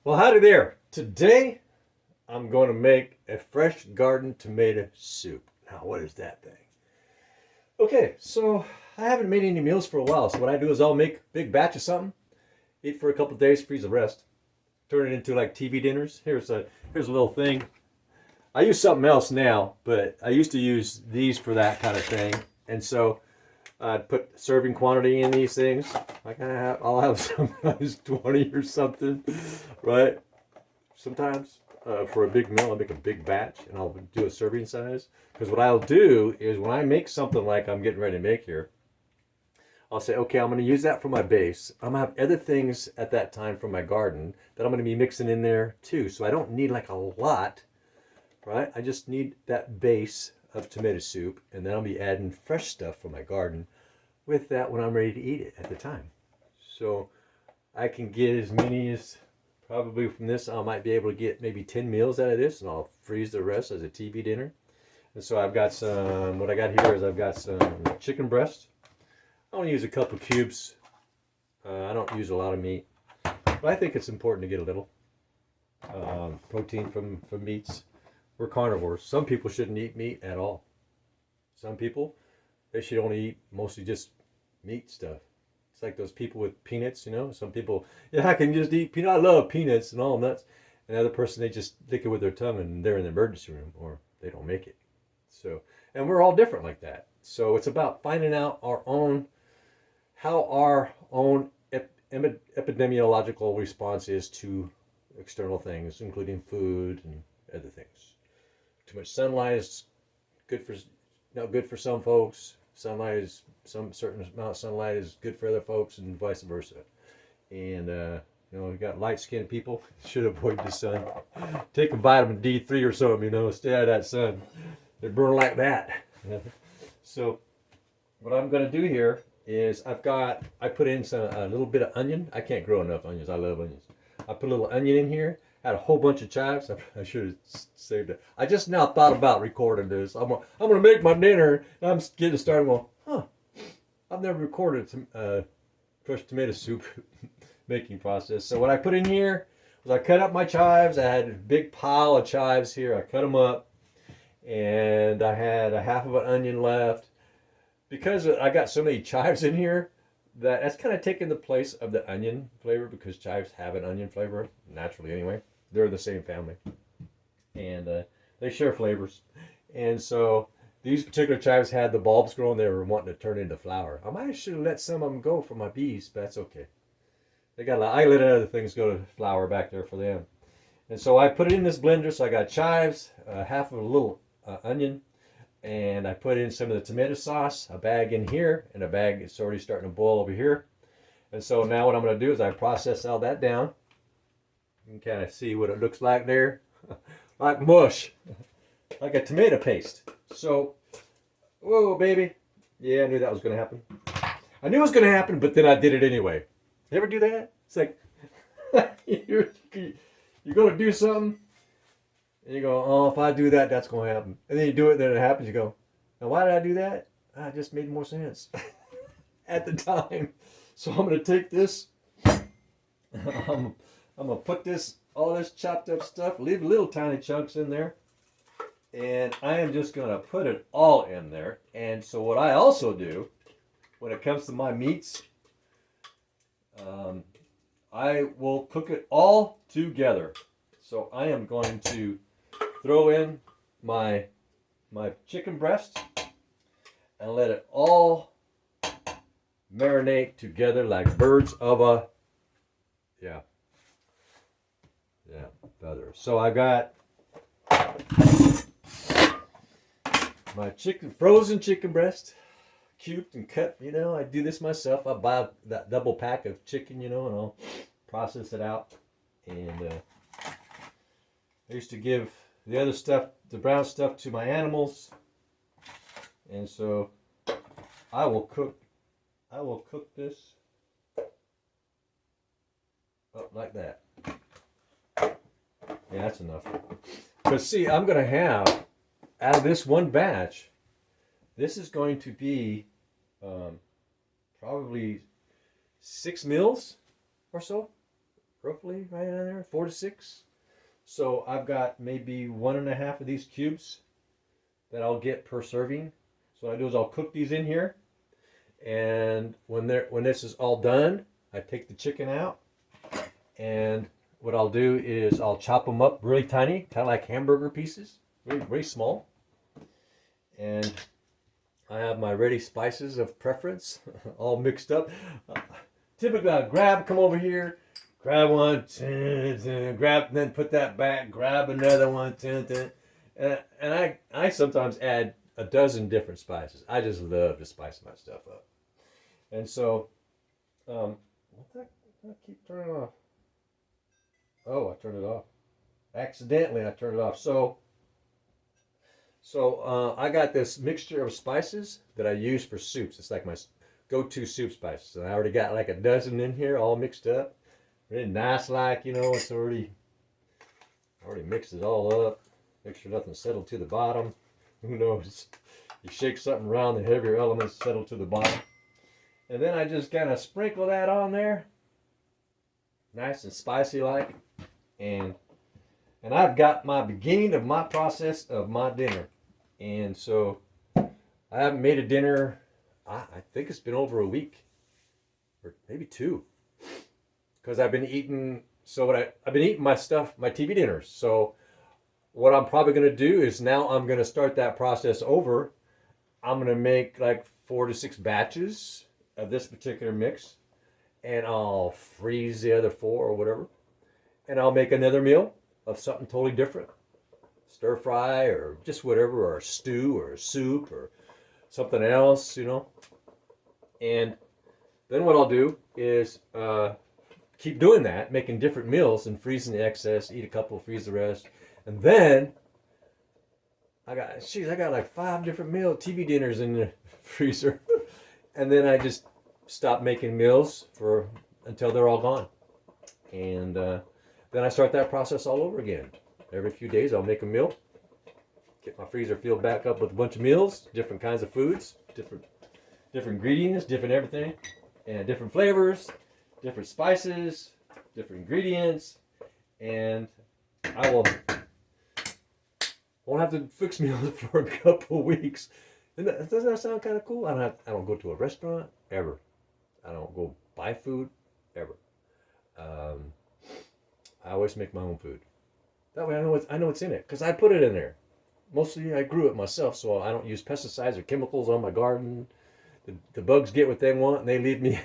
Well, howdy there. Today I'm going to make a fresh garden tomato soup. Now, what is that thing? Okay, so I haven't made any meals for a while. So what I do is I'll make a big batch of something, eat for a couple of days, freeze the rest, turn it into like TV dinners. Here's a little thing. I use something else now, but I used to use these for that kind of thing. And so I'd put serving quantity in these things. I'll have sometimes 20 or something, right? Sometimes for a big meal, I'll make a big batch and I'll do a serving size. Because what I'll do is when I make something like I'm getting ready to make here, I'll say, okay, I'm going to use that for my base. I'm going to have other things at that time from my garden that I'm going to be mixing in there too. So I don't need like a lot, right? I just need that base of tomato soup, and then I'll be adding fresh stuff from my garden with that when I'm ready to eat it at the time. So I can get as many as probably from this. I might be able to get maybe 10 meals out of this, and I'll freeze the rest as a TV dinner. And so I've got some, what I got here is I've got some chicken breast. I only use a couple cubes. I don't use a lot of meat, but I think it's important to get a little protein from meats. We're carnivores. Some people shouldn't eat meat at all. Some people, they should only eat mostly just meat stuff. It's like those people with peanuts, you know. Some people, yeah, I can just eat peanut. I love peanuts and all nuts. And the other person, they just lick it with their tongue and they're in the emergency room or they don't make it. So, and we're all different like that. So it's about finding out how our own epidemiological response is to external things, including food and other things. Too much sunlight is good for not good for some folks. Sunlight is some certain amount of sunlight is good for other folks, and vice versa. And we got light skinned people should avoid the sun. Take a vitamin D3 or something, stay out of that sun. They burn like that. So what I'm going to do here is I put in a little bit of onion. I can't grow enough onions. I love onions. I put a little onion in here. Had a whole bunch of chives. I should have saved it. I just now thought about recording this. I'm gonna make my dinner. And I'm getting started. Well, I've never recorded fresh tomato soup making process. So what I put in here was I cut up my chives. I had a big pile of chives here. I cut them up, and I had a half of an onion left. Because I got so many chives in here, that's kind of taking the place of the onion flavor, because chives have an onion flavor naturally anyway. They're the same family, and they share flavors. And so these particular chives had the bulbs growing. They were wanting to turn into flower. I might should have let some of them go for my bees, but that's okay. I let other things go to flower back there for them. And so I put it in this blender. So I got chives, half of a little onion, and I put in some of the tomato sauce, a bag in here, and a bag is already starting to boil over here. And so now what I'm going to do is I process all that down. You can kind of see what it looks like there. Like mush, like a tomato paste. So, whoa, baby. Yeah, I knew that was going to happen. I knew it was going to happen, but then I did it anyway. You ever do that? It's like, you're going to do something, and you go, oh, if I do that, that's going to happen. And then you do it, and then it happens. You go, now why did I do that? It just made more sense at the time. So I'm going to take this. I'm going to put all this chopped up stuff, leave little tiny chunks in there. And I am just going to put it all in there. And so what I also do when it comes to my meats, I will cook it all together. So I am going to throw in my chicken breast and let it all marinate together like birds of a feather. So I got my frozen chicken breast, cubed and cut. I do this myself. I buy that double pack of chicken, and I'll process it out. And I used to give the other stuff, the brown stuff, to my animals. And so I will cook this up like that. Yeah, that's enough. Because see, I'm going to have, out of this one batch, this is going to be probably 6 meals or so. roughly right in there, 4 to 6. So I've got maybe 1.5 of these cubes that I'll get per serving. So what I do is I'll cook these in here, and when this is all done, I take the chicken out, and what I'll do is I'll chop them up really tiny, kind of like hamburger pieces, very very small, and I have my ready spices of preference, all mixed up. Typically, I come over here, grab one, grab, then put that back, grab another one, and I sometimes add a dozen different spices. I just love to spice my stuff up. And so, what the, I keep turning off. Oh, I turned it off. Accidentally, I turned it off. So I got this mixture of spices that I use for soups. It's like my go-to soup spices. And I already got like a dozen in here, all mixed up. Really nice, like, it's already mixed it all up. Make sure nothing settled to the bottom. Who knows? You shake something around, the heavier elements settle to the bottom. And then I just kind of sprinkle that on there. Nice and spicy like. And I've got my beginning of my process of my dinner. And so I haven't made a dinner, I think it's been over a week. Or maybe 2. Because I've been eating, I've been eating my stuff, my TV dinners. So what I'm probably going to do is now I'm going to start that process over. I'm going to make like 4 to 6 batches of this particular mix, and I'll freeze the other 4 or whatever, and I'll make another meal of something totally different, stir fry or just whatever, or a stew or a soup or something else, and then what I'll do is keep doing that, making different meals and freezing the excess, eat a couple, freeze the rest, and then I got like 5 different TV dinners in the freezer. And then I just stop making meals until they're all gone. And then I start that process all over again. Every few days I'll make a meal, get my freezer filled back up with a bunch of meals, different kinds of foods, different ingredients, different everything, and different flavors, different spices, different ingredients, and I won't have to fix meals for a couple weeks. And doesn't that sound kind of cool? I don't go to a restaurant ever. I don't go buy food ever. I always make my own food. That way I know what's in it because I put it in there. Mostly I grew it myself, so I don't use pesticides or chemicals on my garden. The bugs get what they want and they leave me.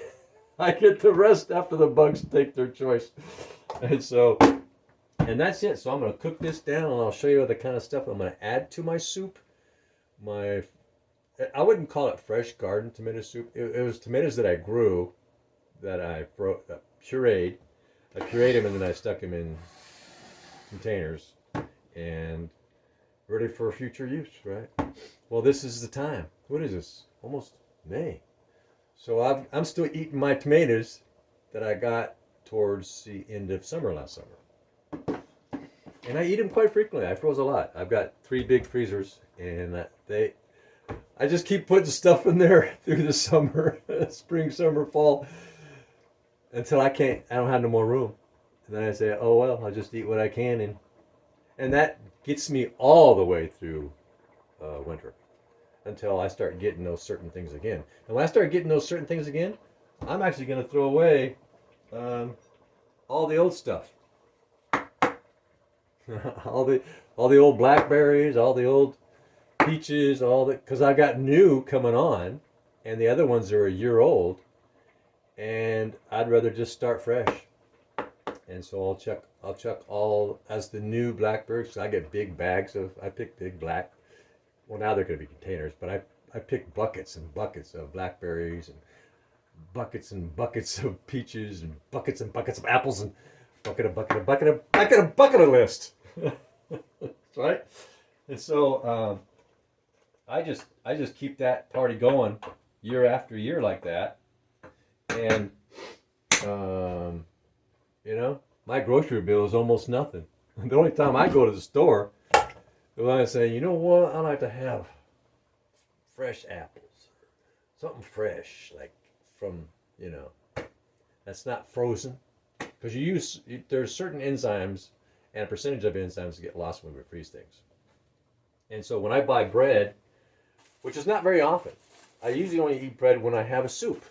I get the rest after the bugs take their choice. And that's it. So I'm going to cook this down, and I'll show you the kind of stuff I'm going to add to my soup. I wouldn't call it fresh garden tomato soup. It was tomatoes that I grew, that I pureed. I pureed them and then I stuck them in containers and ready for future use, right? Well, this is the time. What is this? Almost May. So I'm still eating my tomatoes that I got towards the end of summer last summer. And I eat them quite frequently. I froze a lot. I've got 3 big freezers, and I just keep putting stuff in there through the summer, spring, summer, fall, until I don't have no more room. And then I say, oh well, I'll just eat what I can, and that gets me all the way through winter, until I start getting those certain things again. And when I start getting those certain things again, I'm actually going to throw away all the old stuff. all the old blackberries, all the old peaches, because I got new coming on, and the other ones are a year old, and I'd rather just start fresh. And so I'll chuck all as the new blackberries. I get big bags I pick big black. Well, now they're going to be containers, but I pick buckets and buckets of blackberries, and buckets of peaches, and buckets of apples, and bucket of list. Right? And so I just keep that party going year after year like that. And my grocery bill is almost nothing. The only time I go to the store is when I say, you know what, I like to have fresh apples, something fresh, like from, that's not frozen, because there's certain enzymes and a percentage of enzymes that get lost when we freeze things. And so when I buy bread, which is not very often, I usually only eat bread when I have a soup.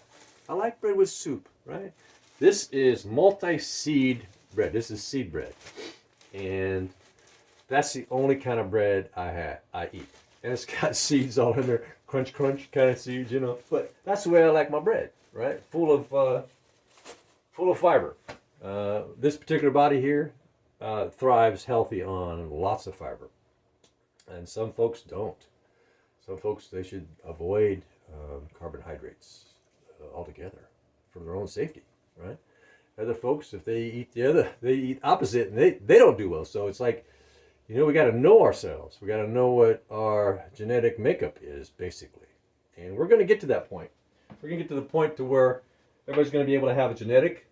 I like bread with soup, right? This is multi-seed bread. This is seed bread. And that's the only kind of bread I eat. And it's got seeds all in there, crunch, crunch kind of seeds, you know. But that's the way I like my bread, right? Full of fiber. This particular body here thrives healthy on lots of fiber. And some folks don't. Some folks, they should avoid carbohydrates altogether for their own safety, right? Other folks, if they eat opposite, and they don't do well. So it's like, you know, we got to know ourselves. We got to know what our genetic makeup is, basically. And we're going to get to that point. We're going to get to the point to where everybody's going to be able to have a genetic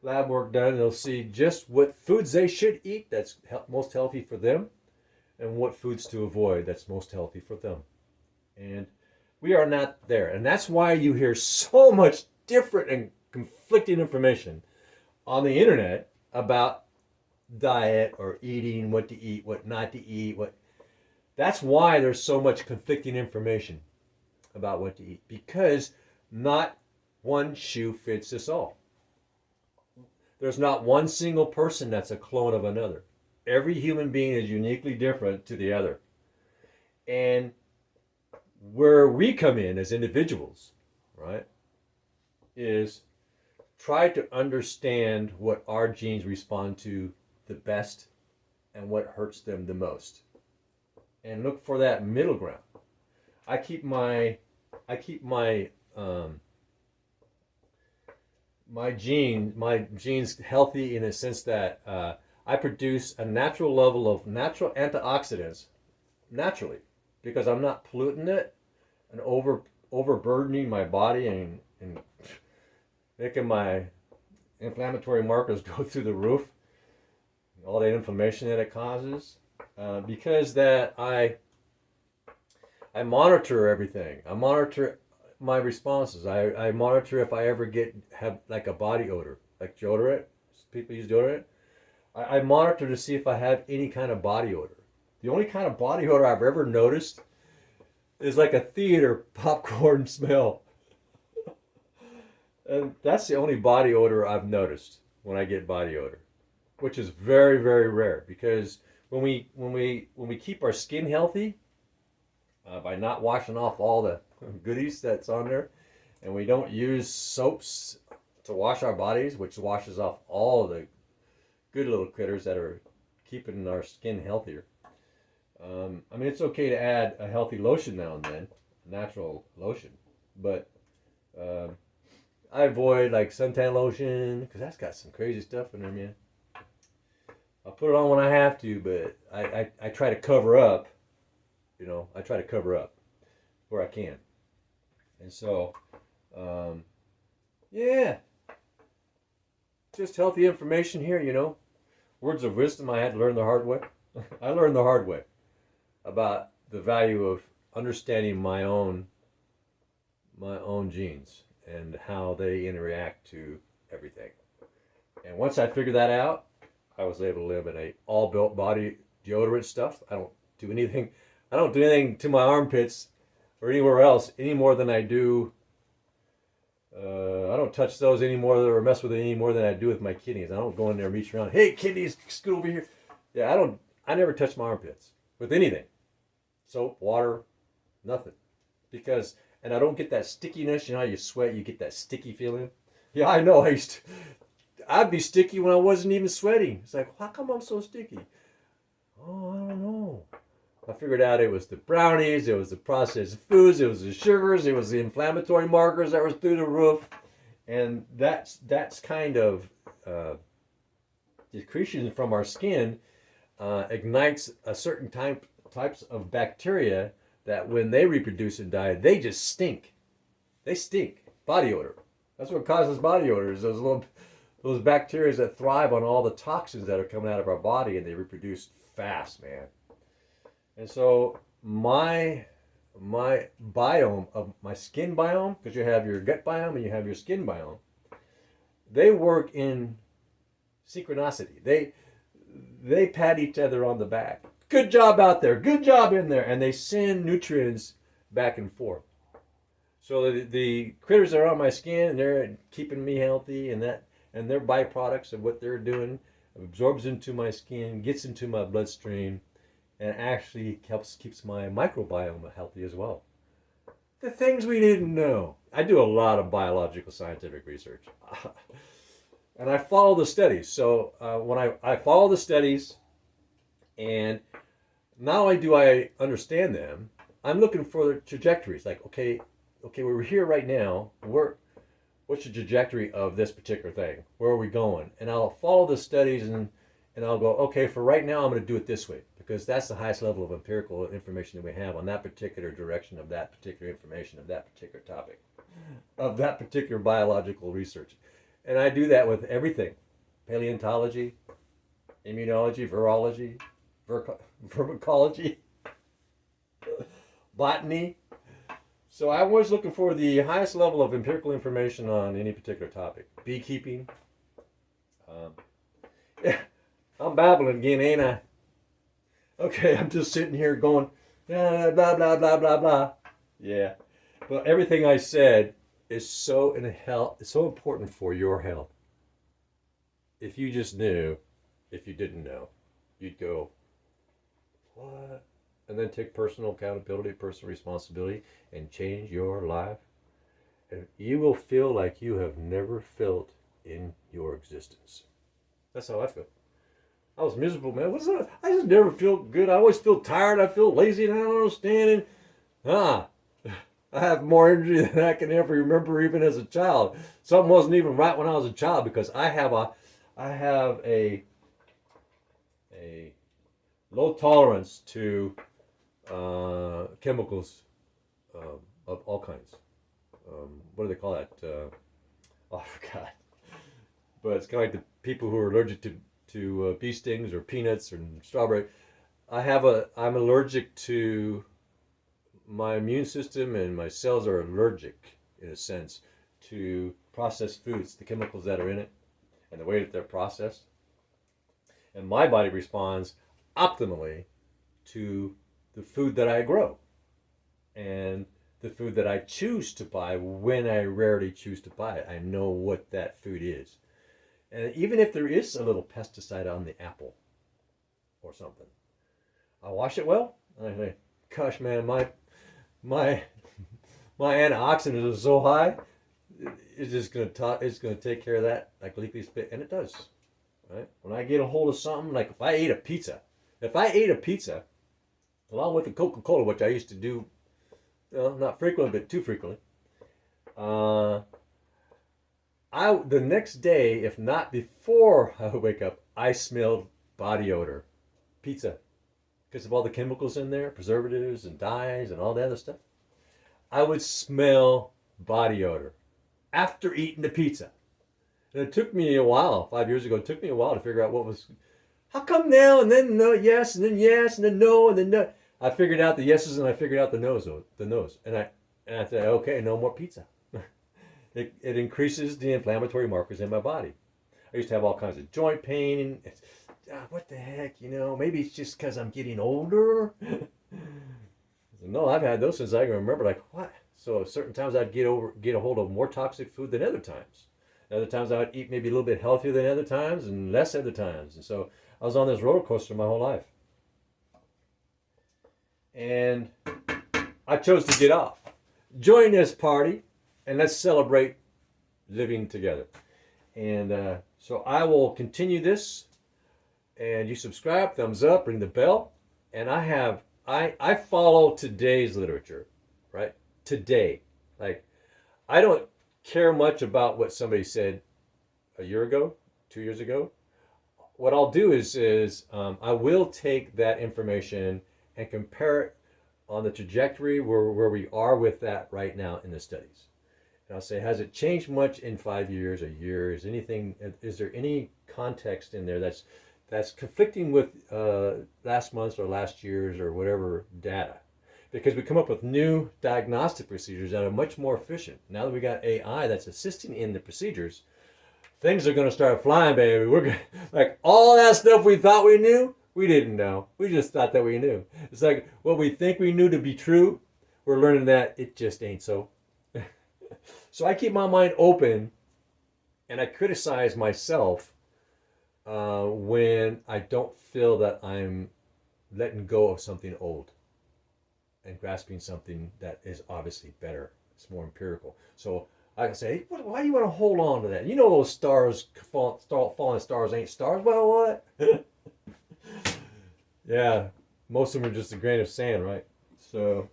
lab work done. And they'll see just what foods they should eat that's most healthy for them, and what foods to avoid that's most healthy for them. And we are not there. And that's why you hear so much different and conflicting information on the internet about diet or eating, what to eat, what not to eat. That's why there's so much conflicting information about what to eat, because not one shoe fits us all. There's not one single person that's a clone of another. Every human being is uniquely different to the other. And where we come in as individuals, right, is try to understand what our genes respond to the best and what hurts them the most, and look for that middle ground. I keep my genes healthy in a sense that I produce a natural level of natural antioxidants naturally, because I'm not polluting it and overburdening my body and making my inflammatory markers go through the roof, all the inflammation that it causes, because that I monitor everything. I monitor my responses. I monitor if I ever have like a body odor, like deodorant. People use deodorant. I monitor to see if I have any kind of body odor. The only kind of body odor I've ever noticed is like a theater popcorn smell. And that's the only body odor I've noticed when I get body odor, which is very, very rare, because when we keep our skin healthy by not washing off all the goodies that's on there, and we don't use soaps to wash our bodies, which washes off all the good little critters that are keeping our skin healthier. I mean, it's okay to add a healthy lotion now and then, natural lotion, but I avoid like suntan lotion because that's got some crazy stuff in there, man. I'll put it on when I have to, but I try to cover up, you know, I try to cover up where I can. And so, yeah, just healthy information here, you know. Words of wisdom I had to learn the hard way. I learned the hard way about the value of understanding my own genes and how they interact to everything. And once I figured that out, I was able to eliminate all built body deodorant stuff. I don't do anything to my armpits or anywhere else any more than I do. I don't touch those anymore or mess with it any more than I do with my kidneys. I don't go in there and reach around. Hey, kidneys, scoot over here. Yeah, I never touch my armpits with anything. Soap, water, nothing. And I don't get that stickiness. You know how you sweat, you get that sticky feeling? Yeah, I know. I'd be sticky when I wasn't even sweating. It's like, how come I'm so sticky? Oh, I don't know. I figured out it was the brownies, it was the processed foods, it was the sugars, it was the inflammatory markers that were through the roof. And that's kind of secretion from our skin ignites a certain types of bacteria that when they reproduce and die, they just stink. They stink. Body odor. That's what causes body odor, is those bacteria that thrive on all the toxins that are coming out of our body, and they reproduce fast, man. And so my my biome of my skin biome, because you have your gut biome and you have your skin biome, they work in synchronicity. They pat each other on the back. Good job out there. Good job in there. And they send nutrients back and forth. So the critters that are on my skin, and they're keeping me healthy, and their byproducts of what they're doing absorbs into my skin, gets into my bloodstream, and actually keeps my microbiome healthy as well. The things we didn't know. I do a lot of biological scientific research. And I follow the studies. So when I follow the studies, and not only do I understand them, I'm looking for the trajectories. Like, okay, we're here right now. What's the trajectory of this particular thing? Where are we going? And I'll follow the studies, and I'll go, okay, for right now, I'm going to do it this way, because that's the highest level of empirical information that we have on that particular direction of that particular information of that particular topic, of that particular biological research. And I do that with everything: paleontology, immunology, virology, vermicology, botany. So I'm always looking for the highest level of empirical information on any particular topic. Beekeeping. Yeah, I'm babbling again, ain't I? Okay, I'm just sitting here going, blah, blah, blah, blah, blah, blah. Yeah. But everything I said is so important for your health. If you just knew, if you didn't know, you'd go, what? And then take personal accountability, personal responsibility, and change your life. And you will feel like you have never felt in your existence. That's how I feel. I was miserable, man. What's that? I just never feel good. I always feel tired. I feel lazy, and I don't understand it. I have more energy than I can ever remember, even as a child. Something wasn't even right when I was a child, because I have a low tolerance to chemicals of all kinds. What do they call that? Oh, I forgot. But it's kind of like the people who are allergic to bee stings or peanuts or strawberry. I'm allergic to, my immune system and my cells are allergic, in a sense, to processed foods, the chemicals that are in it, and the way that they're processed. And my body responds optimally to the food that I grow and the food that I choose to buy when I rarely choose to buy it. I know what that food is. And even if there is a little pesticide on the apple or something, I wash it well. And I say, gosh, man, my antioxidants are so high, it's gonna take care of that like leaky spit, and it does. Right? When I get a hold of something, like if I ate a pizza, along with the Coca-Cola, which I used to do, not frequently, but too frequently, the next day, if not before I would wake up, I smelled body odor, pizza, because of all the chemicals in there, preservatives and dyes and all that other stuff. I would smell body odor after eating the pizza. And it took me a while, 5 years ago, it took me a while to figure out what was, how come now and then no, yes, and then yes, and then no, and then no. I figured out the yeses and I figured out the no's. And I said, okay, no more pizza. It increases the inflammatory markers in my body. I used to have all kinds of joint pain. What the heck, maybe it's just because I'm getting older. No, I've had those since I can remember. Like, what? So certain times I'd get a hold of more toxic food than other times. Other times I would eat maybe a little bit healthier than other times and less other times. And so I was on this roller coaster my whole life. And I chose to get off. Join this party and let's celebrate living together. And so I will continue this. And you subscribe, thumbs up, ring the bell. And I follow today's literature, right? Today. Like, I don't care much about what somebody said a year ago, 2 years ago. What I'll do is I will take that information and compare it on the trajectory where we are with that right now in the studies. And I'll say, has it changed much in 5 years, a year? Is there any context in there that's conflicting with last month's or last year's or whatever data? If because we come up with new diagnostic procedures that are much more efficient. Now that we got AI that's assisting in the procedures, things are going to start flying, baby. We're gonna, like all that stuff we thought we knew, we didn't know. We just thought that we knew. It's like what we think we knew to be true, we're learning that it just ain't so. So I keep my mind open, and I criticize myself when I don't feel that I'm letting go of something old and grasping something that is obviously better. It's more empirical. So I can say, hey, why do you want to hold on to that? You know those stars, falling stars ain't stars. Well, what? Yeah, most of them are just a grain of sand, right? So,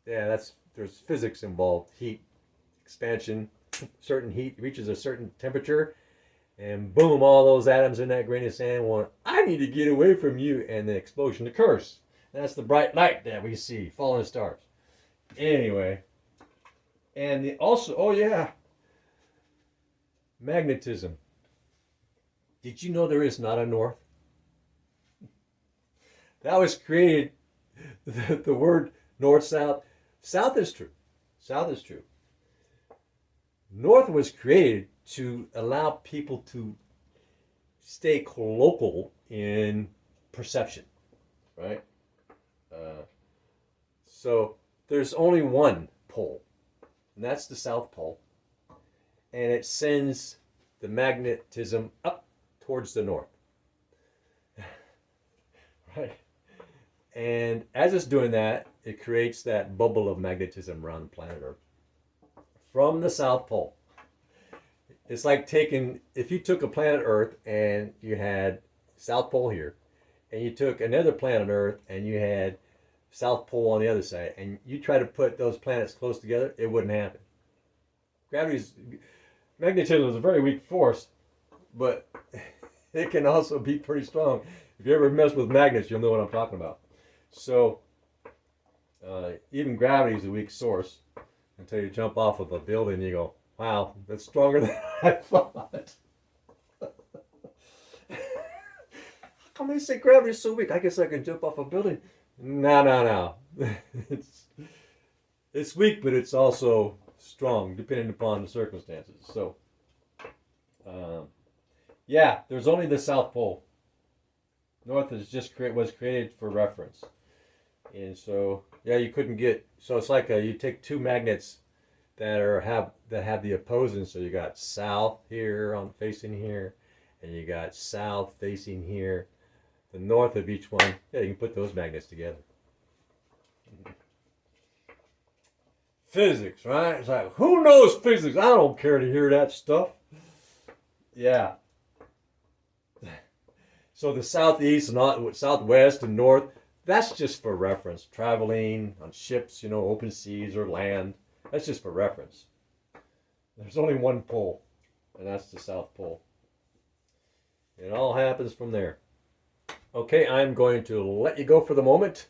yeah, there's physics involved. Heat, expansion, certain heat reaches a certain temperature, and boom, all those atoms in that grain of sand want, I need to get away from you, and the explosion occurs. That's the bright light that we see, falling stars. Anyway, and also, oh yeah, magnetism. Did you know there is not a north? That was created, the word north, south. South is true. South is true. North was created to allow people to stay local in perception, right? So there's only one pole, and that's the South Pole, and it sends the magnetism up towards the north, right? And as it's doing that, it creates that bubble of magnetism around the planet Earth from the South Pole. It's like if you took a planet Earth and you had South Pole here, and you took another planet Earth and you had South Pole on the other side, and you try to put those planets close together, it wouldn't happen. Magnetism is a very weak force, but it can also be pretty strong. If you ever mess with magnets, you'll know what I'm talking about. So, even gravity is a weak source until you jump off of a building and you go, wow, that's stronger than I thought. How come they say gravity is so weak? I guess I can jump off a building. No. It's weak, but it's also strong, depending upon the circumstances. So, yeah, there's only the South Pole. North was created for reference. And so, yeah, you couldn't get, so it's like you take two magnets that have the opposing. So you got south here facing here, and you got south facing here. The north of each one, yeah, you can put those magnets together. Physics, right? It's like, who knows physics? I don't care to hear that stuff. Yeah. So the southeast, southwest, and north, that's just for reference. Traveling on ships, open seas or land. That's just for reference. There's only one pole, and that's the South Pole. It all happens from there. Okay, I'm going to let you go for the moment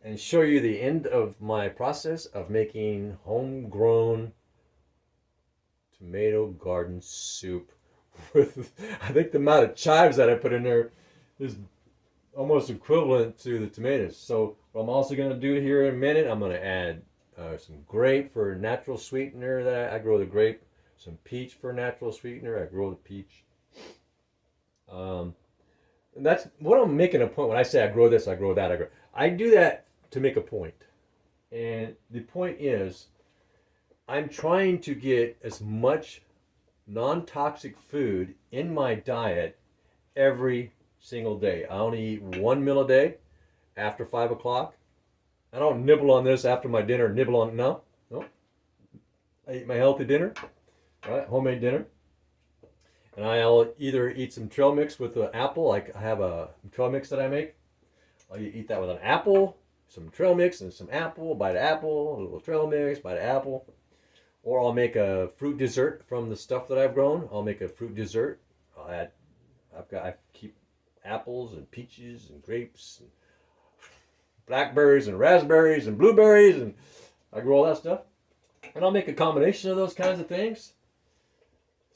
and show you the end of my process of making homegrown tomato garden soup. With, I think the amount of chives that I put in there is almost equivalent to the tomatoes. So what I'm also going to do here in a minute, I'm going to add some grape for natural sweetener. That I grow the grape. Some peach for natural sweetener. I grow the peach. And that's what I'm making a point when I say I grow this, I grow that, I do that to make a point. And the point is, I'm trying to get as much non-toxic food in my diet every single day. I only eat one meal a day after 5 o'clock. I don't nibble on this after my dinner. No. I eat my healthy dinner, right? Homemade dinner. And I'll either eat some trail mix with an apple. Like I have a trail mix that I make. I'll eat that with an apple, some trail mix and some apple, bite of apple, a little trail mix, bite of apple. Or I'll make a fruit dessert from the stuff that I've grown. I'll make a fruit dessert. I keep apples and peaches and grapes and blackberries and raspberries and blueberries, and I grow all that stuff. And I'll make a combination of those kinds of things.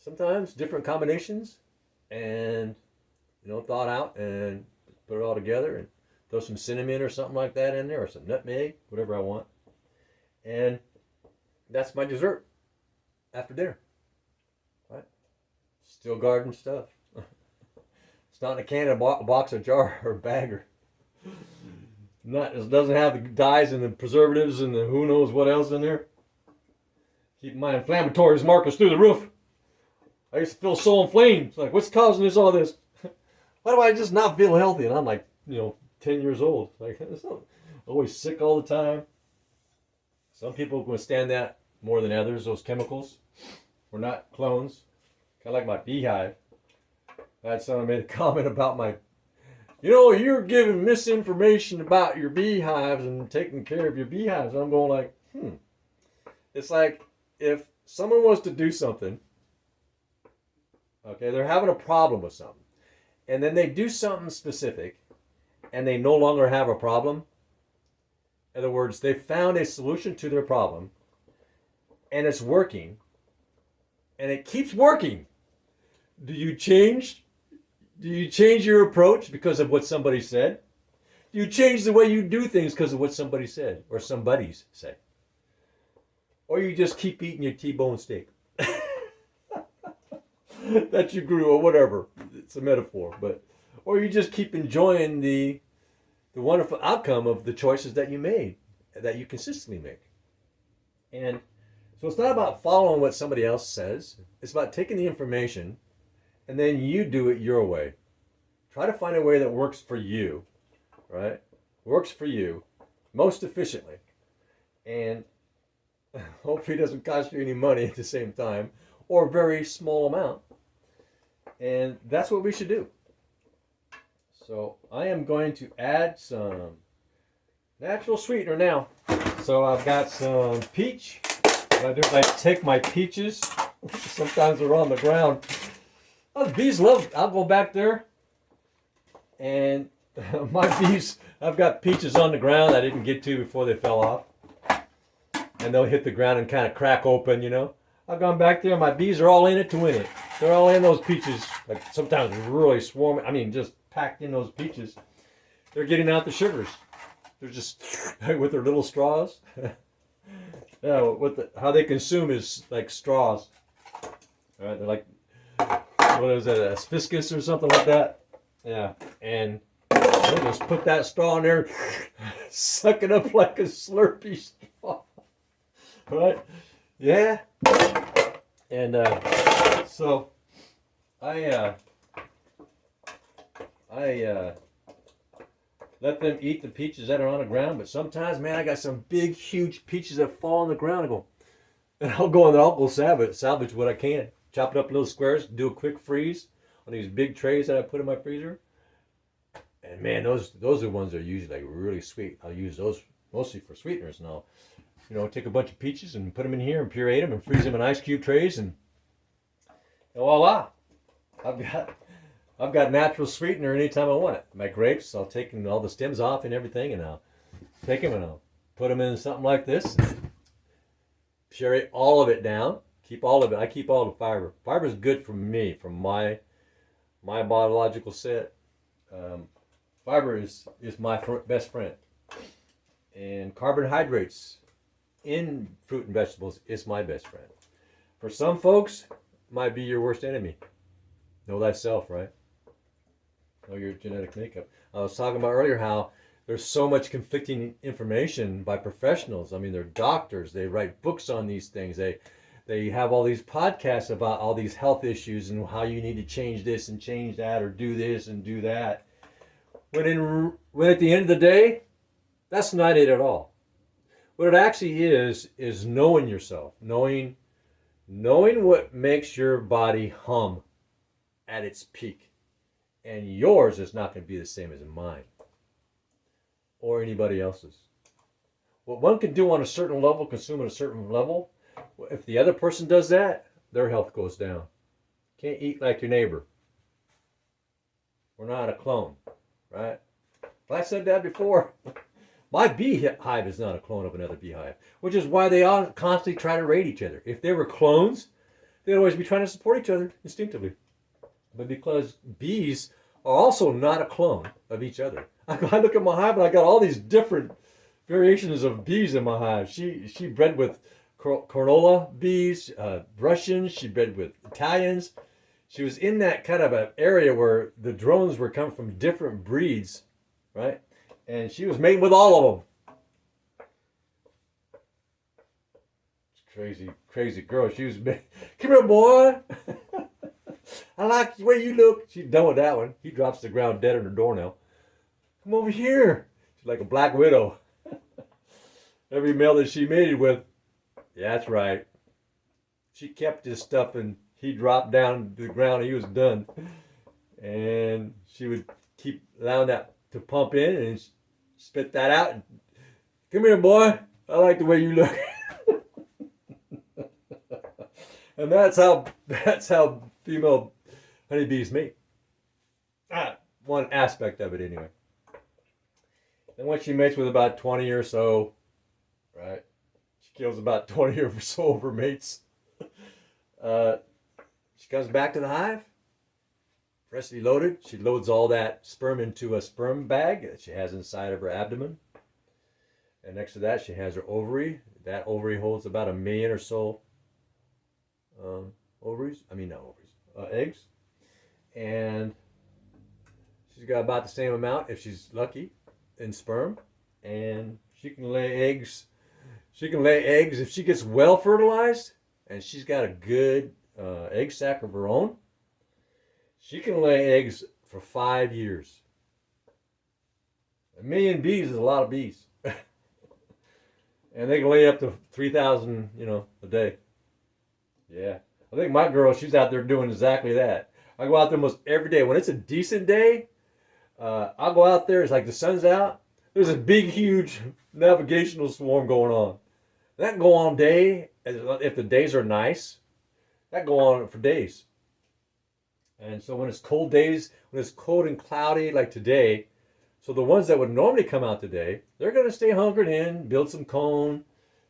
Sometimes different combinations, and thought out, and put it all together and throw some cinnamon or something like that in there, or some nutmeg, whatever I want. And that's my dessert after dinner. Right? Still garden stuff. It's not in a can, a box, a jar, or a bag, or not. It doesn't have the dyes and the preservatives and the who knows what else in there. Keep my inflammatory markers through the roof. I used to feel so inflamed. It's like, what's causing this, all this? Why do I just not feel healthy? And I'm like, 10 years old. Like, it's not always sick all the time. Some people can withstand that more than others, those chemicals. We're not clones. Kind of like my beehive. I had someone made a comment about you're giving misinformation about your beehives and taking care of your beehives. And I'm going like, It's like if someone wants to do something, okay, they're having a problem with something, and then they do something specific, and they no longer have a problem. In other words, they found a solution to their problem, and it's working, and it keeps working. Do you change? Do you change your approach because of what somebody said? Do you change the way you do things because of what somebody said or somebody's said? Or you just keep eating your T-bone steak that you grew or whatever. It's a metaphor, or you just keep enjoying the wonderful outcome of the choices that you made, that you consistently make. And so it's not about following what somebody else says. It's about taking the information and then you do it your way. Try to find a way that works for you, right? Works for you most efficiently. And hopefully it doesn't cost you any money at the same time, or a very small amount. And that's what we should do. So I am going to add some natural sweetener now. So I've got some peach. What I do is I take my peaches. Sometimes they're on the ground. Oh, the bees love it. I'll go back there. And my bees, I've got peaches on the ground I didn't get to before they fell off. And they'll hit the ground and kind of crack open, I've gone back there. My bees are all in it to win it. They're all in those peaches. Like sometimes really swarming. Just packed in those peaches. They're getting out the sugars. They're just with their little straws. Yeah, how they consume is like straws. All right, they're like, what is it, a aspiscus or something like that? Yeah, and they just put that straw in there, suck it up like a Slurpee straw. Right? Yeah. And so I let them eat the peaches that are on the ground, but sometimes, man, I got some big, huge peaches that fall on the ground. I'll go in there, I'll go salvage what I can. Chop it up in little squares, do a quick freeze on these big trays that I put in my freezer. And man, those are the ones that are usually like really sweet. I'll use those mostly for sweeteners, and I'll take a bunch of peaches and put them in here and puree them and freeze them in ice cube trays, and voila! I've got natural sweetener anytime I want it. My grapes, I'll take all the stems off and everything, and I'll take them and I'll put them in something like this. Puree all of it down. Keep all of it. I keep all the fiber. Fiber is good for me, from my biological set. Fiber is my best friend, and carbohydrates in fruit and vegetables is my best friend. For some folks, it might be your worst enemy. Know thyself, right? Know your genetic makeup. I was talking about earlier how there's so much conflicting information by professionals. I mean, they're doctors. They write books on these things. They have all these podcasts about all these health issues and how you need to change this and change that, or do this and do that. When at the end of the day, that's not it at all. What it actually is knowing yourself, knowing what makes your body hum at its peak. And yours is not going to be the same as mine or anybody else's. What one can do on a certain level, consume at a certain level, if the other person does that, their health goes down. Can't eat like your neighbor. We're not a clone, right? If I said that before, my beehive is not a clone of another beehive, which is why they all constantly try to raid each other. If they were clones, they'd always be trying to support each other instinctively. But because bees are also not a clone of each other. I look at my hive and I got all these different variations of bees in my hive. She bred with Cornola bees, Russians. She bred with Italians. She was in that kind of an area where the drones were coming from different breeds, right? And she was mating with all of them. Crazy, crazy girl. She was, come here, boy. I like the way you look. She's done with that one. He drops to the ground dead on her doornail. Come over here. She's like a black widow. Every male that she mated with, yeah, that's right. She kept his stuff and he dropped down to the ground and he was done. And she would keep allowing that to pump in and spit that out. And, come here, boy. I like the way you look. And that's how female honeybees mate. One aspect of it anyway. And when she mates with about 20 or so, right? She kills about 20 or so of her mates. She comes back to the hive, freshly loaded. She loads all that sperm into a sperm bag that she has inside of her abdomen. And next to that, she has her ovary. That ovary holds about 1 million or so eggs. And she's got about the same amount, if she's lucky, in sperm. And she can lay eggs. She can lay eggs if she gets well fertilized and she's got a good egg sac of her own. She can lay eggs for 5 years. 1 million bees is a lot of bees. And they can lay up to 3,000, a day. Yeah. I think my girl, she's out there doing exactly that. I go out there almost every day. When it's a decent day, I'll go out there. It's like the sun's out. There's a big, huge navigational swarm going on. That can go on day, if the days are nice. That can go on for days. And so when it's cold days, when it's cold and cloudy like today, so the ones that would normally come out today, they're going to stay hunkered in, build some cone,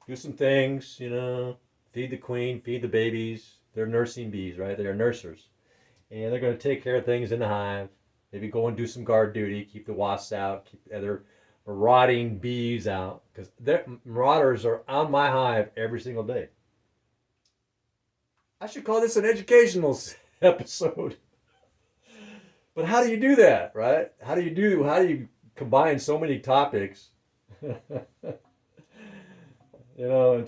do some things, feed the queen, feed the babies. They're nursing bees, right? They're nursers. And they're going to take care of things in the hive. Maybe go and do some guard duty, keep the wasps out, keep other marauding bees out. Because marauders are on my hive every single day. I should call this an educational episode. But how do you do that, right? How do you combine so many topics, into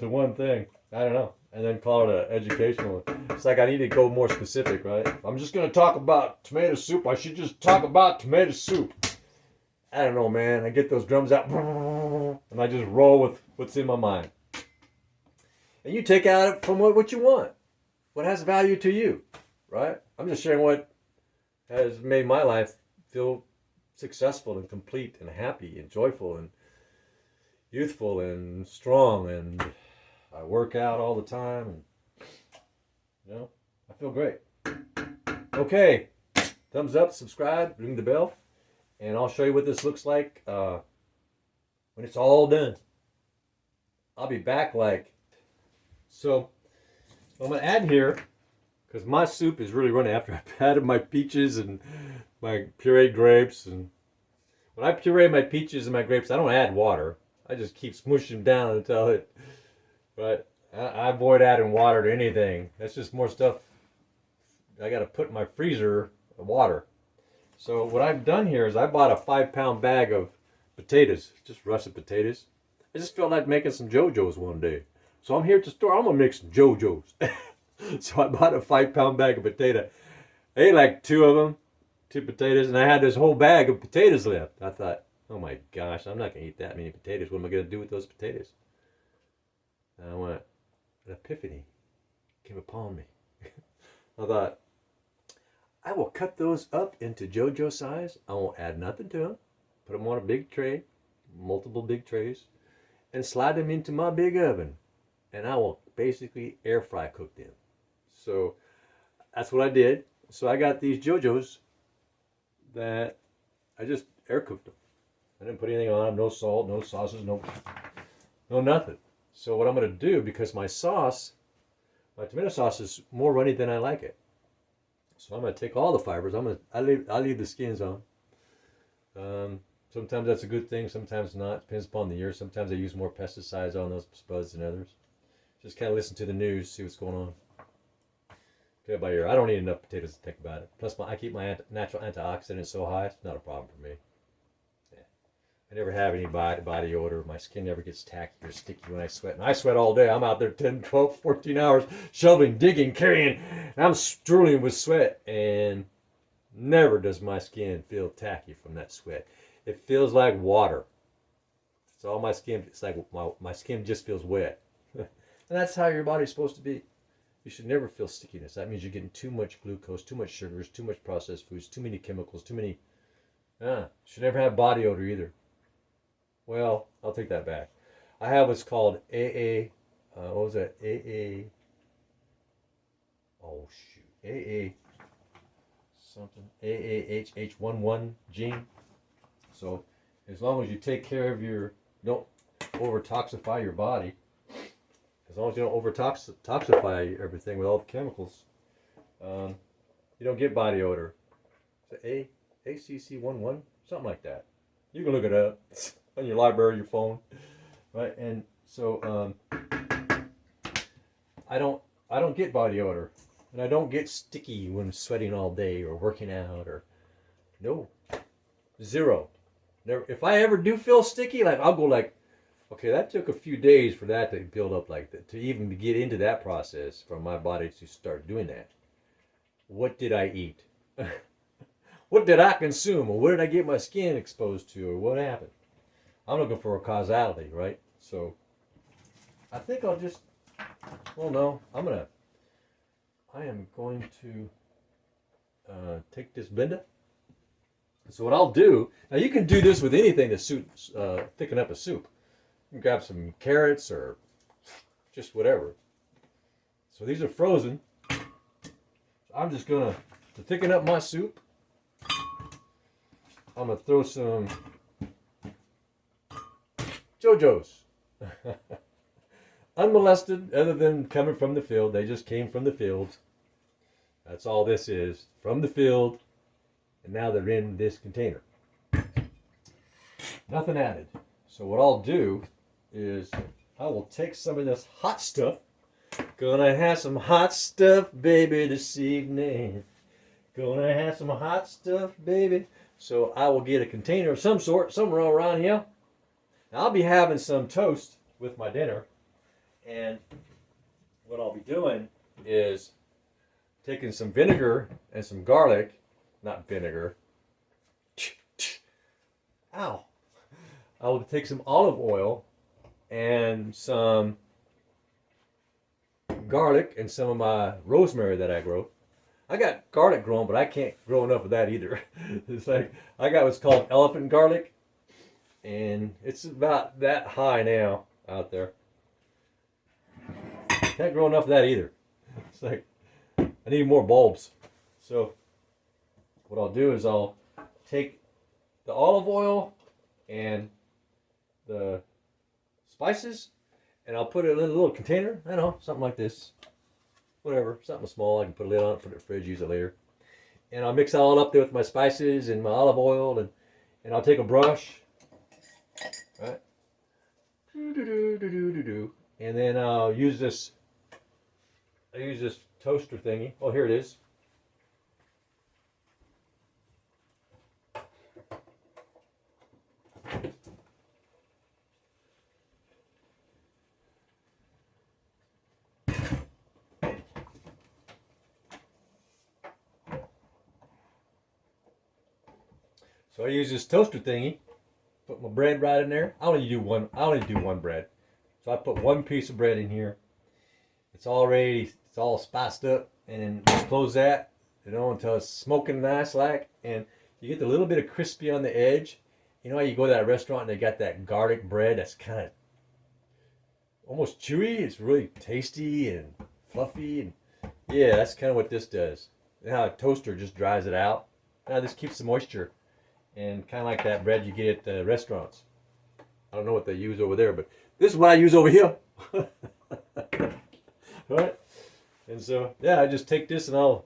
one thing? I don't know. And then call it an educational. It's like I need to go more specific, right? If I'm just going to talk about tomato soup, I should just talk about tomato soup. I don't know, man. I get those drums out and I just roll with what's in my mind. And you take out from what you want. What has value to you, right? I'm just sharing what has made my life feel successful and complete and happy and joyful and youthful and strong, and I work out all the time, and I feel great. Okay, thumbs up, subscribe, ring the bell, and I'll show you what this looks like when it's all done. I'll be back so. I'm going to add here, because my soup is really running after I've added my peaches and my pureed grapes. And when I puree my peaches and my grapes, I don't add water. I just keep smushing them down until it. But I avoid adding water to anything. That's just more stuff I got to put in my freezer of water. So what I've done here is I bought a 5-pound bag of potatoes, just russet potatoes. I just felt like making some JoJo's one day. So I'm here at the store. I'm going to make some JoJo's. So I bought a 5-pound bag of potato. I ate like 2 of them, 2 potatoes, and I had this whole bag of potatoes left. I thought, oh my gosh, I'm not going to eat that many potatoes. What am I going to do with those potatoes? And I went, an epiphany came upon me. I thought, I will cut those up into JoJo size. I won't add nothing to them. Put them on a big tray, multiple big trays, and slide them into my big oven. And I will basically air fry cook them. So that's what I did. So I got these JoJo's that I just air cooked them. I didn't put anything on them, no salt, no sauces, no nothing. So what I'm going to do, because my tomato sauce is more runny than I like it. So I'm gonna take all the fibers. I leave the skins on. Sometimes that's a good thing. Sometimes not. Depends upon the year. Sometimes I use more pesticides on those spuds than others. Just kind of listen to the news, see what's going on. Play it by ear. I don't eat enough potatoes to think about it. Plus, I keep my natural antioxidants so high. It's not a problem for me. I never have any body odor. My skin never gets tacky or sticky when I sweat. And I sweat all day. I'm out there 10, 12, 14 hours shoveling, digging, carrying. And I'm drooling with sweat. And never does my skin feel tacky from that sweat. It feels like water. It's all my skin. It's like my skin just feels wet. And that's how your body's supposed to be. You should never feel stickiness. That means you're getting too much glucose, too much sugars, too much processed foods, too many chemicals, too many. Should never have body odor either. Well, I'll take that back. I have what's called AA. What was that? AA. Oh shoot. AA. Something. AAHH11 gene. So, as long as you take care of don't over toxify your body. As long as you don't over toxify everything with all the chemicals, you don't get body odor. Is it ACC11? Something like that. You can look it up on your library, your phone, right? And so I don't get body odor, and I don't get sticky when sweating all day or working out or no, zero. Never. If I ever do feel sticky, like I'll go like, okay, that took a few days for that to build up like that, to even get into that process for my body to start doing that. What did I eat? What did I consume? Or what did I get my skin exposed to? Or what happened? I'm looking for a causality, right? So I think I'll just, well, no, I am going to take this blender. So what I'll do, now you can do this with anything to thicken up a soup. You can grab some carrots or just whatever. So these are frozen. So I'm just gonna, to thicken up my soup, I'm gonna throw some JoJo's. Unmolested, other than coming from the field. They just came from the field. That's all this is. From the field. And now they're in this container. Nothing added. So what I'll do is I will take some of this hot stuff. Gonna have some hot stuff, baby, this evening. Gonna have some hot stuff, baby. So I will get a container of some sort, somewhere around here. Now I'll be having some toast with my dinner. And what I'll be doing is taking some vinegar and some garlic. Not vinegar. Ow. I will take some olive oil and some garlic and some of my rosemary that I grow. I got garlic growing, but I can't grow enough of that either. It's like, I got what's called elephant garlic, and it's about that high now out there. Can't grow enough of that either. It's like, I need more bulbs. So what I'll do is I'll take the olive oil and the spices, and I'll put it in a little container. I know, something like this. Whatever, something small. I can put a lid on it, put it in the fridge, use it later. And I'll mix it all up there with my spices and my olive oil, and I'll take a brush, right? And then I'll use this. I use this toaster thingy. Oh, here it is. So I use this toaster thingy, put my bread right in there. I only do one bread. So I put one piece of bread in here. It's all spiced up, and then just close that, until it's smoking nice like, and you get a little bit of crispy on the edge. You know how you go to that restaurant and they got that garlic bread that's kind of almost chewy? It's really tasty and fluffy, and yeah, that's kind of what this does. Now a toaster just dries it out. Now this keeps the moisture, and kind of like that bread you get at the restaurants. I don't know what they use over there, but this is what I use over here. Right? And so, yeah, I just take this and I'll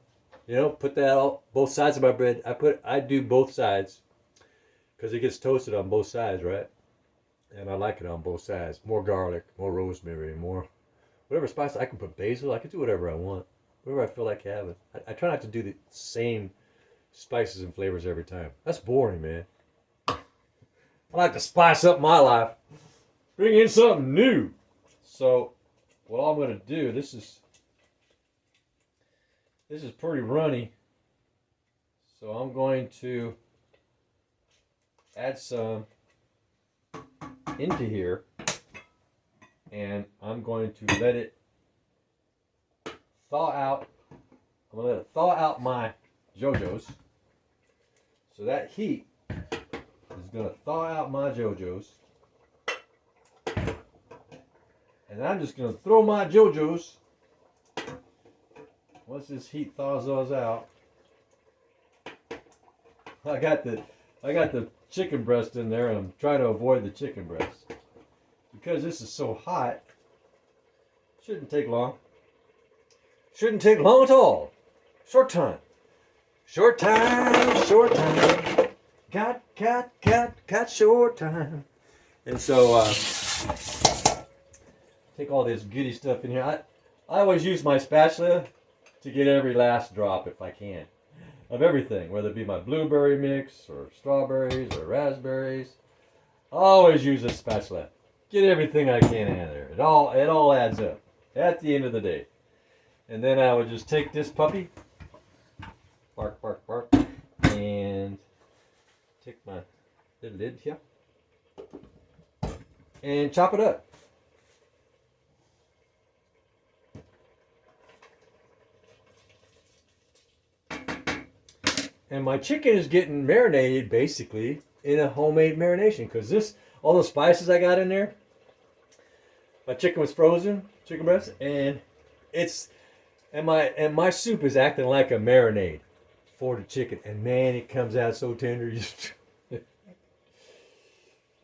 You know, put that all both sides of my bread. I do both sides because it gets toasted on both sides, right? And I like it on both sides. More garlic, more rosemary, more whatever spice. I can put basil. I can do whatever I want, whatever I feel like having. I try not to do the same spices and flavors every time. That's boring, man. I like to spice up my life, bring in something new. So, what I'm going to do, this is pretty runny. So I'm going to add some into here, and I'm going to let it thaw out. I'm going to let it thaw out my JoJo's. So that heat is going to thaw out my JoJo's. And I'm just going to throw my JoJo's, once this heat thaws those out. I got the chicken breast in there, and I'm trying to avoid the chicken breast. Because this is so hot, shouldn't take long. Shouldn't take long at all. Short time. Short time, short time. Got short time. And so, take all this goody stuff in here. I always use my spatula to get every last drop if I can. Of everything, whether it be my blueberry mix or strawberries or raspberries. I always use a spatula. Get everything I can in there. It all adds up at the end of the day. And then I would just take this puppy, bark, bark, bark, and take my little lid here and chop it up. And my chicken is getting marinated basically in a homemade marination, because all the spices I got in there, my chicken was frozen, chicken breast, and my soup is acting like a marinade for the chicken, and man, it comes out so tender.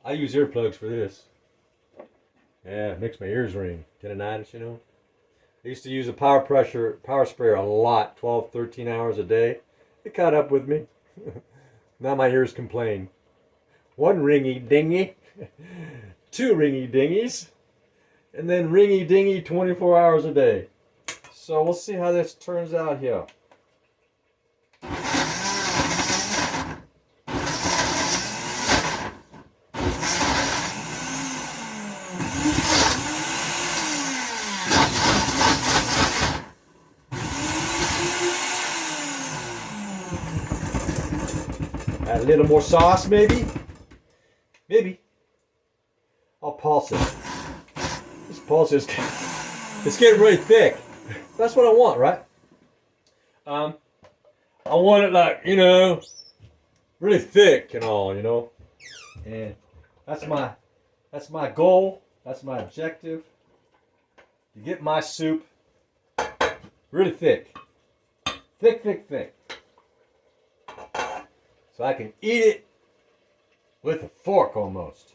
I use earplugs for this. Yeah, it makes my ears ring. Tinnitus, you know. I used to use a power sprayer a lot, 12, 13 hours a day. It caught up with me. Now my ears complain. One ringy dingy, two ringy dingies, and then ringy dingy 24 hours a day. So we'll see how this turns out here. Add a little more sauce, maybe? Maybe. I'll pulse it. This pulse is it's getting really thick. That's what I want, right? I want it like, you know, really thick and all, you know. And that's my goal. That's my objective. To get my soup really thick. Thick, thick, thick. So I can eat it with a fork almost.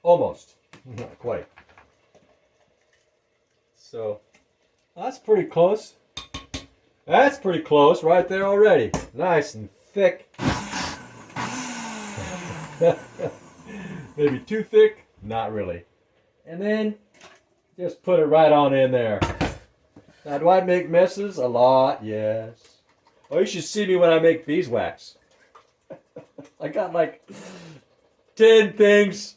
Almost. Not quite. So that's pretty close. That's pretty close right there already. Nice and thick. Maybe too thick? Not really. And then just put it right on in there. Now, do I make messes? A lot, yes. Oh, you should see me when I make beeswax. I got like 10 things.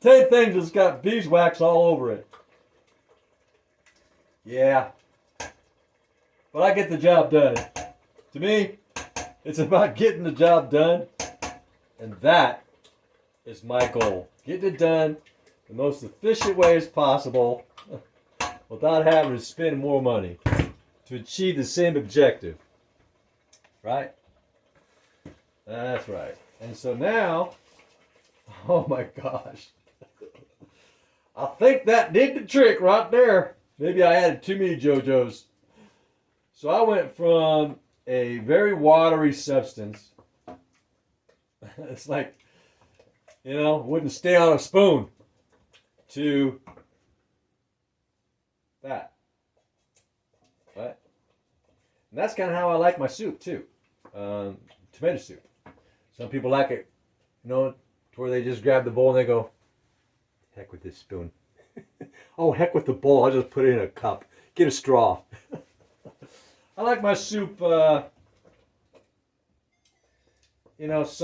10 things that's got beeswax all over it. Yeah. But I get the job done. To me, it's about getting the job done. And that is my goal. Getting it done the most efficient way as possible without having to spend more money to achieve the same objective. Right? That's right. And so now, oh my gosh. I think that did the trick right there. Maybe I added too many JoJo's. So I went from a very watery substance. It's like, you know, wouldn't stay on a spoon. To that. Right? And that's kind of how I like my soup too. Tomato soup. Some people like it, to where they just grab the bowl and they go, heck with this spoon. Oh, heck with the bowl. I'll just put it in a cup. Get a straw. I like my soup, some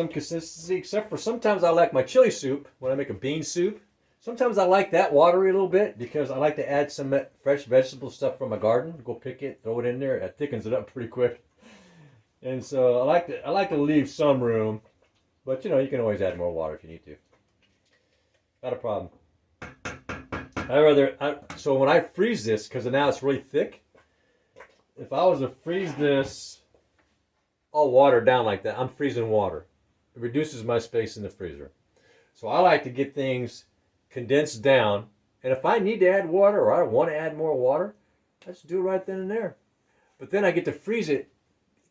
consistency, except for sometimes I like my chili soup when I make a bean soup. Sometimes I like that watery a little bit because I like to add some fresh vegetable stuff from my garden. Go pick it, throw it in there. It thickens it up pretty quick. And so I like to leave some room, but you can always add more water if you need to. Not a problem. So when I freeze this, because now it's really thick, if I was to freeze this all watered down like that, I'm freezing water. It reduces my space in the freezer. So I like to get things condensed down, and if I need to add water or I want to add more water, I just do it right then and there. But then I get to freeze it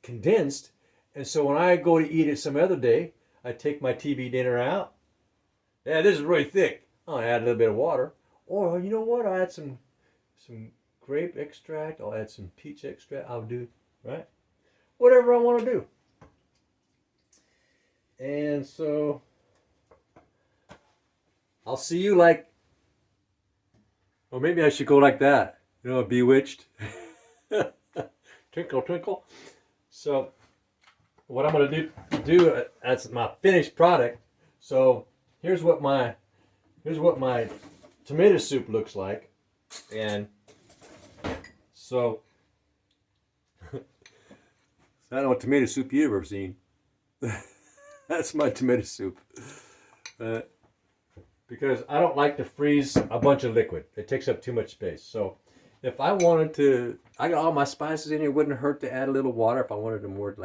condensed, and so when I go to eat it some other day, I take my TV dinner out. Yeah, this is really thick. I'll add a little bit of water. Or you know what? I'll add some grape extract. I'll add some peach extract. I'll do, right? Whatever I want to do. And so I'll see you or maybe I should go like that. Bewitched. Twinkle, twinkle. So what I'm going to do as my finished product. So here's what my tomato soup looks like. And so I don't know what tomato soup you've ever seen. That's my tomato soup. Because I don't like to freeze a bunch of liquid. It takes up too much space. So if I wanted to, I got all my spices in here. It wouldn't hurt to add a little water if I wanted a more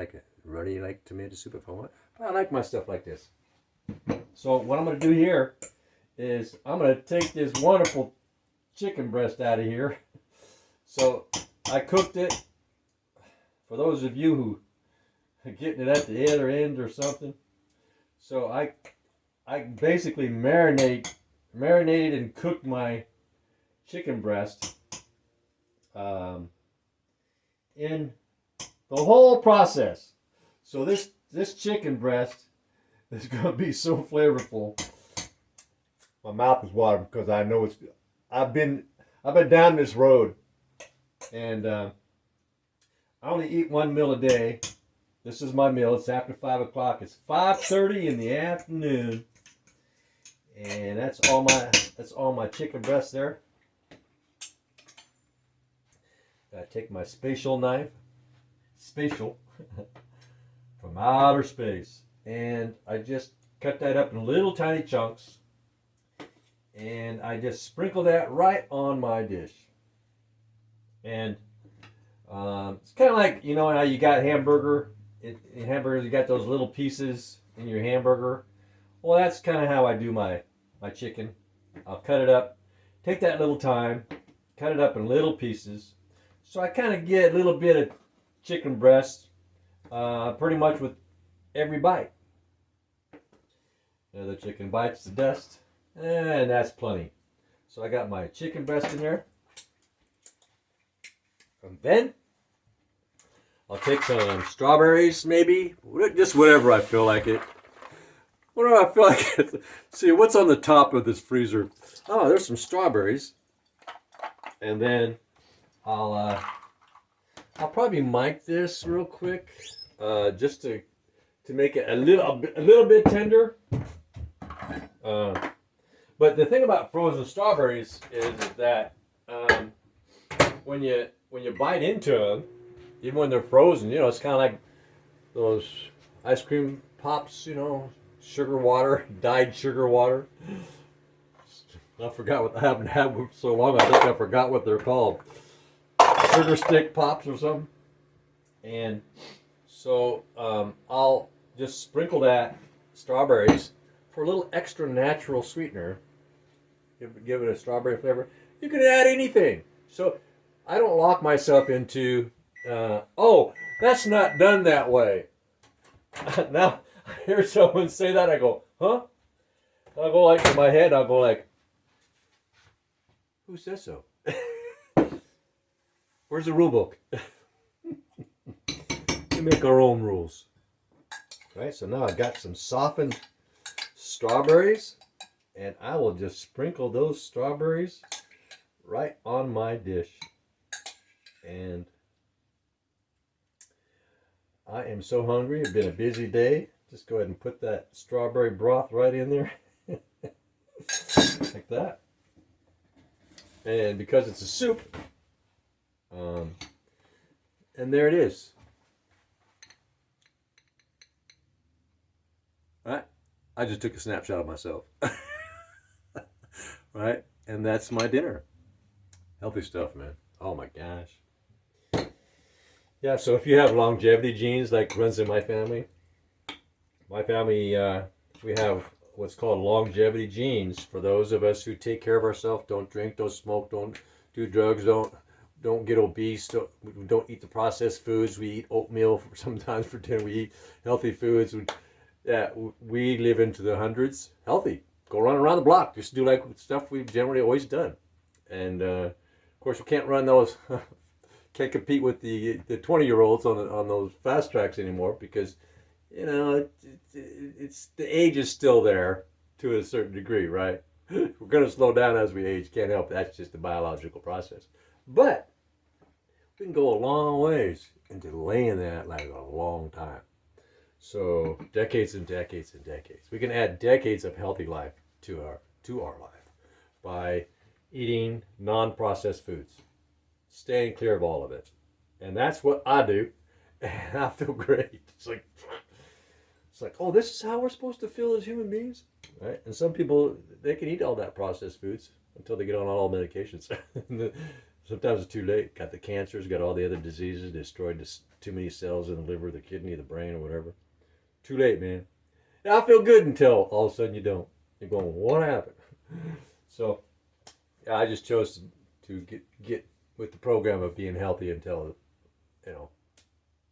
runny tomato soup if I want. But I like my stuff like this. So what I'm going to do here is I'm going to take this wonderful chicken breast out of here. So I cooked it. For those of you who are getting it at the other end or something. So I basically marinated and cooked my chicken breast in the whole process. So this chicken breast is going to be so flavorful. My mouth is watering because I know I've been down this road, and I only eat one meal a day. This is my meal. It's after 5 o'clock. It's 5:30 in the afternoon, and that's all my chicken breast there. I take my spatial knife, from outer space, and I just cut that up in little tiny chunks, and I just sprinkle that right on my dish. And it's kind of like, how you got hamburger. In hamburgers, you got those little pieces in your hamburger. Well, that's kind of how I do my chicken. I'll cut it up, take that little time, cut it up in little pieces. So I kind of get a little bit of chicken breast pretty much with every bite. The chicken bites the dust, and that's plenty. So I got my chicken breast in there. And then I'll take some strawberries, maybe. Just whatever I feel like it. Whatever I feel like it. See, what's on the top of this freezer? Oh, there's some strawberries. And then I'll probably mic this real quick, just to make it a little bit tender. But the thing about frozen strawberries is that when you bite into them, even when they're frozen, it's kind of like those ice cream pops, sugar water, dyed sugar water. I forgot what I haven't had so long. I think I forgot what they're called. Sugar stick pops or something. And so I'll just sprinkle that strawberries for a little extra natural sweetener. Give it a strawberry flavor. You can add anything. So I don't lock myself into, that's not done that way. Now I hear someone say that, I go, huh? I'll go in my head, I'll go who says so? Where's the rule book? make our own rules. Right, so now I've got some softened strawberries, and I will just sprinkle those strawberries right on my dish. And I am so hungry. It's been a busy day. Just go ahead and put that strawberry broth right in there. Like that. And because it's a soup, and there it is. Right? I just took a snapshot of myself. Right? And that's my dinner. Healthy stuff, man. Oh my gosh. Yeah, so if you have longevity genes like runs in my family, we have what's called longevity genes. For those of us who take care of ourselves, don't drink, don't smoke, don't do drugs, don't get obese, don't eat the processed foods. We eat oatmeal sometimes for dinner. We eat healthy foods. We live into the hundreds, healthy. Go run around the block. Just do like stuff we've generally always done. And of course, we can't run those. Can't compete with the 20-year-olds on those fast tracks anymore because, you know, it's the age is still there to a certain degree, right? We're going to slow down as we age. Can't help it. That's just a biological process. But we can go a long ways into delaying that like a long time. So decades and decades and decades. We can add decades of healthy life to our life by eating non-processed foods, staying clear of all of it. And that's what I do. And I feel great. It's like, oh, this is how we're supposed to feel as human beings, right? And some people, they can eat all that processed foods until they get on all medications. Sometimes it's too late. Got the cancers, got all the other diseases, destroyed too many cells in the liver, the kidney, the brain, or whatever. Too late, man. And I feel good until all of a sudden you don't. You're going, what happened? So, yeah, I just chose to get with the program of being healthy until, you know,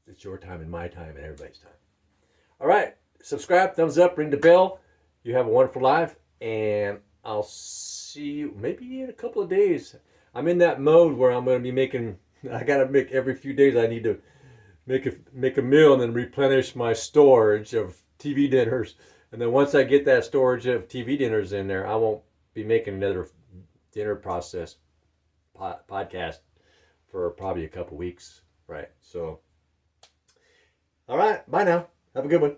it's your time and my time and everybody's time. All right, subscribe, thumbs up, ring the bell. You have a wonderful life, and I'll see you maybe in a couple of days. I'm in that mode where I'm going to be making. I got to make every few days. I need to make a meal and then replenish my storage of TV dinners. And then once I get that storage of TV dinners in there, I won't be making another dinner process podcast for probably a couple weeks. Right. So, all right. Bye now. Have a good one.